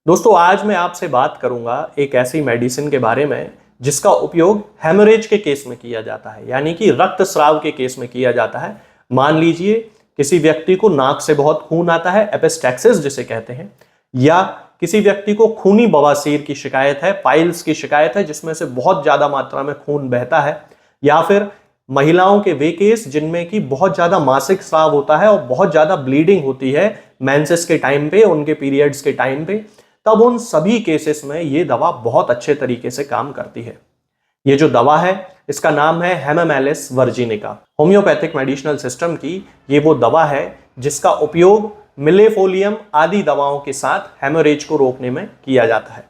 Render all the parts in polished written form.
दोस्तों आज मैं आपसे बात करूंगा एक ऐसी मेडिसिन के बारे में जिसका उपयोग हेमोरेज के केस में किया जाता है, यानी कि रक्तस्राव के केस में किया जाता है। मान लीजिए किसी व्यक्ति को नाक से बहुत खून आता है, एपिस्टैक्सिस जिसे कहते हैं, या किसी व्यक्ति को खूनी बवासीर की शिकायत है, पाइल्स की शिकायत है जिसमें से बहुत ज्यादा मात्रा में खून बहता है, या फिर महिलाओं के वे केस जिनमें कि बहुत ज्यादा मासिक स्राव होता है और बहुत ज्यादा ब्लीडिंग होती है मेंसेस के टाइम पे, उनके पीरियड्स के टाइम पे, तब उन सभी केसेस में ये दवा बहुत अच्छे तरीके से काम करती है। ये जो दवा है इसका नाम है हेमामेलिस वर्जिनिका। होम्योपैथिक मेडिसिनल सिस्टम की ये वो दवा है जिसका उपयोग मिलेफोलियम आदि दवाओं के साथ हेमोरेज को रोकने में किया जाता है।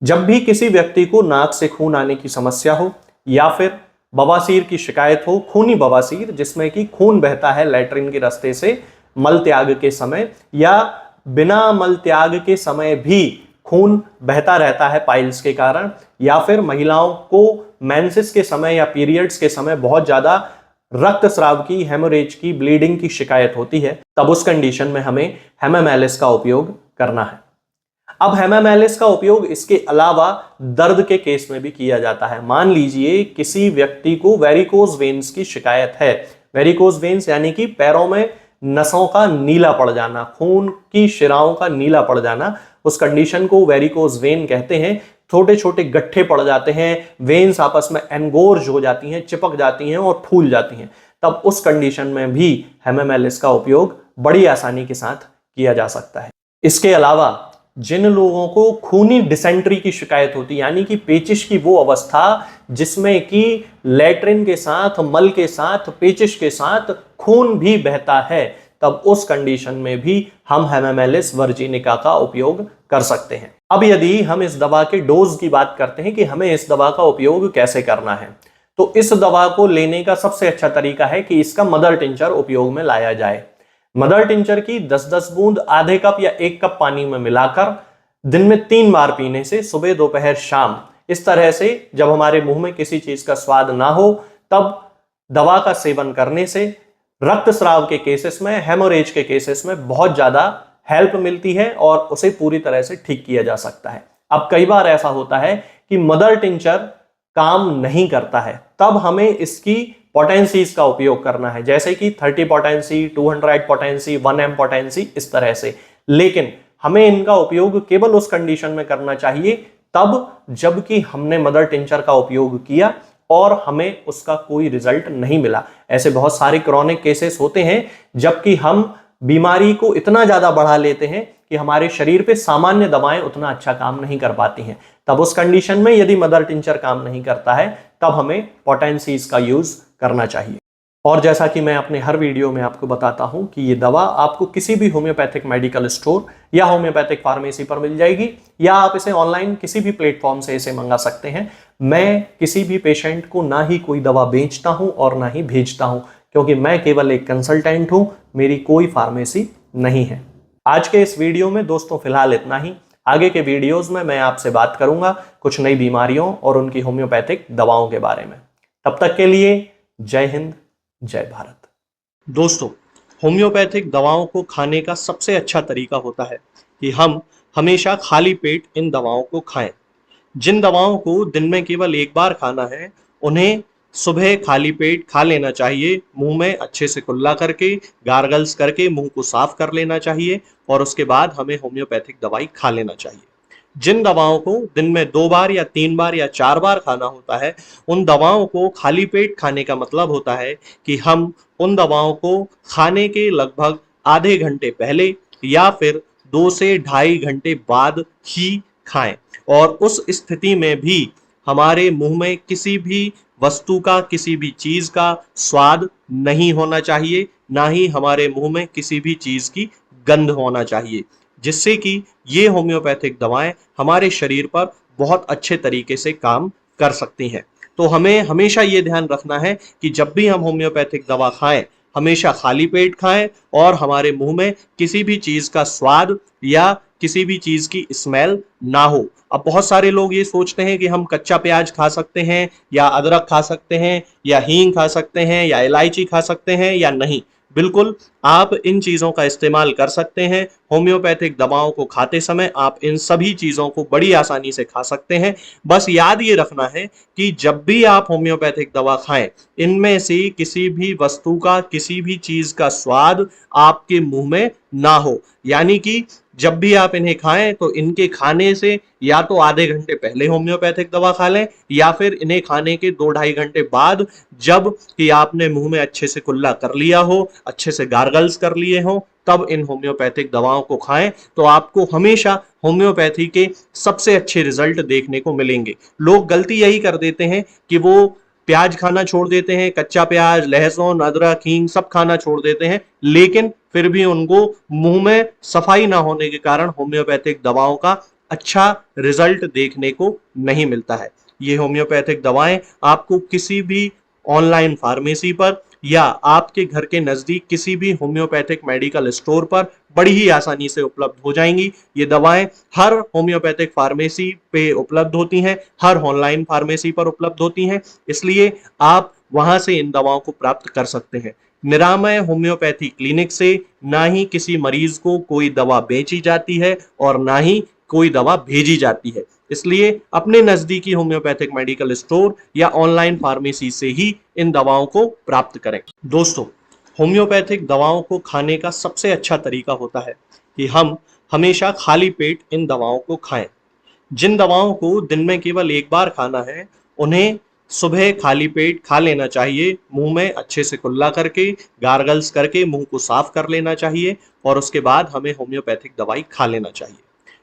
जब भी किसी व्यक्ति को नाक से खून आने की समस्या हो या फिर बवासीर की शिकायत हो, खूनी बवासीर जिसमें कि खून बहता है लैट्रिन के रास्ते से मल त्याग के समय, या बिना मल त्याग के समय भी खून बहता रहता है पाइल्स के कारण, या फिर महिलाओं को मेंसेस के समय या पीरियड्स के समय बहुत ज्यादा रक्तस्राव की, हेमोरेज की, ब्लीडिंग की शिकायत होती है, तब उस कंडीशन में हमें हेमामेलिस का उपयोग करना है। अब हेमामेलिस का उपयोग इसके अलावा दर्द के केस में भी किया जाता है। मान लीजिए किसी व्यक्ति को वेरिकोज वेन्स की शिकायत है। वेरिकोज वेन्स यानी कि पैरों में नसों का नीला पड़ जाना, खून की शिराओं का नीला पड़ जाना, उस कंडीशन को वेरिकोज वेन कहते हैं। छोटे छोटे गट्ठे पड़ जाते हैं, वेन्स आपस में एनगोर्ज हो जाती हैं, चिपक जाती हैं और फूल जाती हैं, तब उस कंडीशन में भी हेमामेलिस का उपयोग बड़ी आसानी के साथ किया जा सकता है। इसके अलावा जिन लोगों को खूनी डिसेंट्री की शिकायत होती है, यानी कि पेचिश की वो अवस्था जिसमें कि लैट्रिन के साथ, मल के साथ, पेचिश के साथ खून भी बहता है, तब उस कंडीशन में भी हम हेमामेलिस वर्जिनिका का उपयोग कर सकते हैं। अब यदि हम इस दवा के डोज की बात करते हैं कि हमें इस दवा का उपयोग कैसे करना है, तो इस दवा को लेने का सबसे अच्छा तरीका है कि इसका मदर टिंचर उपयोग में लाया जाए। मदर टिंचर की 10-10 बूंद आधे कप या 1 कप पानी में मिलाकर दिन में 3 बार पीने से, सुबह, दोपहर, शाम, इस तरह से जब हमारे मुंह में किसी चीज का स्वाद ना हो तब दवा का सेवन करने से रक्तस्राव के केसेस में, हेमोरेज के केसेस में बहुत ज्यादा हेल्प मिलती है और उसे पूरी तरह से ठीक किया जा सकता है। अब कई बार ऐसा होता है कि मदर टिंचर काम नहीं करता है, तब हमें इसकी पोटेंसीज का उपयोग करना है, जैसे कि 30 पोटेंसी, 200 पोटेंसी, 1 M पोटेंसी, इस तरह से। लेकिन हमें इनका उपयोग केवल उस कंडीशन में करना चाहिए तब जबकि हमने मदर टिंचर का उपयोग किया और हमें उसका कोई रिजल्ट नहीं मिला। ऐसे बहुत सारे क्रॉनिक केसेस होते हैं जबकि हम बीमारी को इतना ज्यादा बढ़ा लेते हैं कि हमारे शरीर पे सामान्य दवाएं उतना अच्छा काम नहीं कर पाती हैं। तब उस कंडीशन में यदि मदर टिंचर काम नहीं करता है तब हमें पोटेंसीज का यूज करना चाहिए। और जैसा कि मैं अपने हर वीडियो में आपको बताता हूं कि ये दवा आपको किसी भी होम्योपैथिक मेडिकल स्टोर या होम्योपैथिक फार्मेसी पर मिल जाएगी, या आप इसे ऑनलाइन किसी भी प्लेटफॉर्म से इसे मंगा सकते हैं। मैं किसी भी पेशेंट को ना ही कोई दवा बेचता हूं और ना ही भेजता हूं, क्योंकि मैं केवल एक कंसल्टेंट हूं, मेरी कोई फार्मेसी नहीं है। आज के इस वीडियो में दोस्तों फिलहाल इतना ही। आगे के वीडियोस में मैं आपसे बात करूंगा कुछ नई बीमारियों और उनकी होम्योपैथिक दवाओं के बारे में। तब तक के लिए जय हिंद, जय भारत। दोस्तों, होम्योपैथिक दवाओं को खाने का सबसे अच्छा तरीका होता है कि हम हमेशा खाली पेट इन दवाओं को खाएं। जिन दवाओं को दिन में केवल 1 बार खाना है उन्हें सुबह खाली पेट खा लेना चाहिए, मुंह में अच्छे से कुल्ला करके, गार्गल्स करके मुंह को साफ कर लेना चाहिए, और उसके बाद हमें होम्योपैथिक दवाई खा लेना चाहिए। जिन दवाओं को दिन में 2 बार या 3 बार या 4 बार खाना होता है, उन दवाओं को खाली पेट खाने का मतलब होता है कि हम उन दवाओं को खाने के लगभग आधे घंटे पहले या फिर 2 से ढाई घंटे बाद ही खाएं, और उस स्थिति में भी हमारे मुंह में किसी भी वस्तु का, किसी भी चीज का स्वाद नहीं होना चाहिए, ना ही हमारे मुंह में किसी भी चीज की गंध होना चाहिए, जिससे कि ये होम्योपैथिक दवाएं हमारे शरीर पर बहुत अच्छे तरीके से काम कर सकती हैं। तो हमें हमेशा ये ध्यान रखना है कि जब भी हम होम्योपैथिक दवा खाएं, हमेशा खाली पेट खाएं और हमारे मुंह में किसी भी चीज का स्वाद या किसी भी चीज की स्मेल ना हो। अब बहुत सारे लोग ये सोचते हैं कि हम कच्चा प्याज खा सकते हैं, या अदरक खा सकते हैं, या हींग खा सकते हैं, या इलायची खा सकते हैं, या नहीं। बिल्कुल आप इन चीज़ों का इस्तेमाल कर सकते हैं। होम्योपैथिक दवाओं को खाते समय आप इन सभी चीज़ों को बड़ी आसानी से खा सकते हैं। बस याद ये रखना है कि जब भी आप होम्योपैथिक दवा खाएं, इनमें से किसी भी वस्तु का, किसी भी चीज़ का स्वाद आपके मुंह में ना हो। यानी कि जब भी आप इन्हें खाएं तो इनके खाने से या तो आधे घंटे पहले होम्योपैथिक दवा खा लें, या फिर इन्हें खाने के 2-2.5 घंटे बाद, जब कि आपने मुंह में अच्छे से कुल्ला कर लिया हो, अच्छे से गार्गल्स कर लिए हो, तब इन होम्योपैथिक दवाओं को खाएं। तो आपको हमेशा होम्योपैथी के सबसे अच्छे रिजल्ट देखने को मिलेंगे। लोग गलती यही कर देते हैं कि वो प्याज खाना छोड़ देते हैं, कच्चा प्याज, लहसुन, अदरक, हींग सब खाना छोड़ देते हैं, लेकिन फिर भी उनको मुंह में सफाई ना होने के कारण होम्योपैथिक दवाओं का अच्छा रिजल्ट देखने को नहीं मिलता है। ये होम्योपैथिक दवाएं आपको किसी भी ऑनलाइन फार्मेसी पर या आपके घर के नजदीक किसी भी होम्योपैथिक मेडिकल स्टोर पर बड़ी ही आसानी से उपलब्ध हो जाएंगी। ये दवाएं हर होम्योपैथिक फार्मेसी पे उपलब्ध होती हैं, हर ऑनलाइन फार्मेसी पर उपलब्ध होती हैं, इसलिए आप वहां से इन दवाओं को प्राप्त कर सकते हैं। निरामय होम्योपैथी क्लिनिक से ना ही किसी मरीज को कोई दवा बेची जाती है और ना ही कोई दवा भेजी जाती है। इसलिए अपने नजदीकी होम्योपैथिक मेडिकल स्टोर या ऑनलाइन फार्मेसी से ही इन दवाओं को प्राप्त करें। दोस्तों, होम्योपैथिक दवाओं को खाने का सबसे अच्छा तरीका होता है कि हम हमेशा खाली पेट इन दवाओं को खाएं। जिन दवाओं को दिन में केवल एक बार खाना है, उन्हें सुबह खाली पेट खा लेना चाहिए, मुंह में अच्छे से कुल्ला करके, गार्गल्स करके मुंह को साफ कर लेना चाहिए, और उसके बाद हमें होम्योपैथिक दवाई खा लेना चाहिए।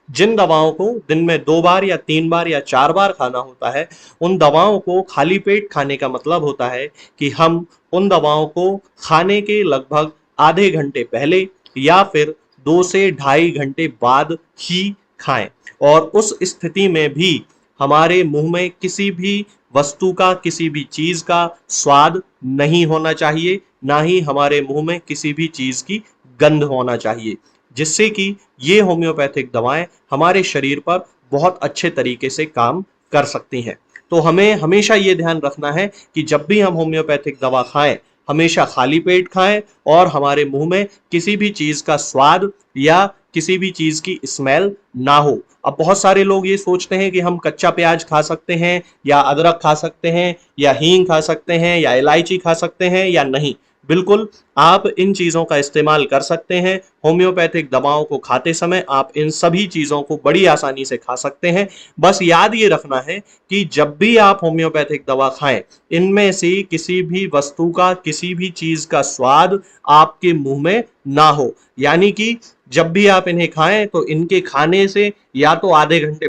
जिन दवाओं को दिन में 2 बार या 3 बार या 4 बार खाना होता है, उन दवाओं को खाली पेट खाने का मतलब होता है कि हम उन दवाओं को खाने के लगभग आधे घंटे पहले या फिर 2 से 2.5 घंटे बाद ही खाएं। और उस स्थिति में भी हमारे मुंह में किसी भी वस्तु का, किसी भी चीज का स्वाद नहीं होना चाहिए, ना ही हमारे मुंह में किसी भी चीज की गंध होना चाहिए, जिससे कि ये होम्योपैथिक दवाएं हमारे शरीर पर बहुत अच्छे तरीके से काम कर सकती हैं। तो हमें हमेशा ये ध्यान रखना है कि जब भी हम होम्योपैथिक दवा खाएं, हमेशा खाली पेट खाएं और हमारे मुंह में किसी भी चीज का स्वाद या किसी भी चीज की स्मेल ना हो। अब बहुत सारे लोग ये सोचते हैं कि हम कच्चा प्याज खा सकते हैं, या अदरक खा सकते हैं, या हींग खा सकते हैं, या इलायची खा सकते हैं, या नहीं। बिल्कुल आप इन चीज़ों का इस्तेमाल कर सकते हैं। होम्योपैथिक दवाओं को खाते समय आप इन सभी चीज़ों को बड़ी आसानी से खा सकते हैं। बस याद ये रखना है कि जब भी आप होम्योपैथिक दवा खाएं, इनमें से किसी भी वस्तु का, किसी भी चीज़ का स्वाद आपके मुंह में ना हो। यानी कि जब भी आप इन्हें खाएं तो इनके खाने से या तो आधे घंटे